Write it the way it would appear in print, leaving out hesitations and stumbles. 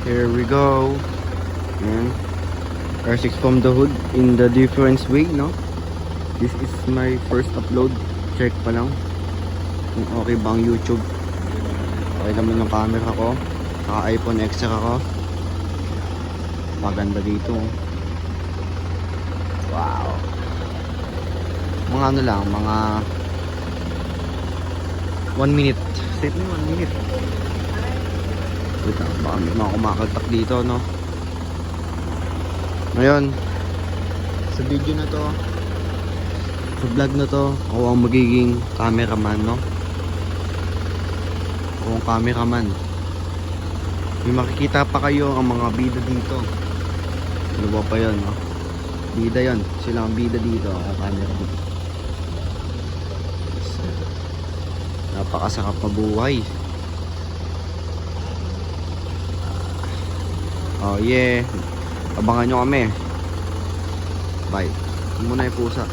Here we go. Ayan. R6 from the hood in the different way, no? This is my first upload. Check pa lang kung okay ba ang YouTube. Okay naman yung camera ko. Saka iPhone XR ako. Maganda dito. Wow. Mga ano lang, mga 1 minute. Set mo 1 minute. Wait lang, baka may mga kumakaltak dito, no? Ngayon, sa video na to, sa vlog na to, ako ang magiging cameraman, no? Ako ang cameraman. May makikita pa kayo ang mga bida dito. Ano ba pa yun, no? Bida yun. Sila ang bida dito. Ako cameraman. Napakasarap mabuhay. Oh yeah. Abangan nyo kami. Bye. Muna yung pusa.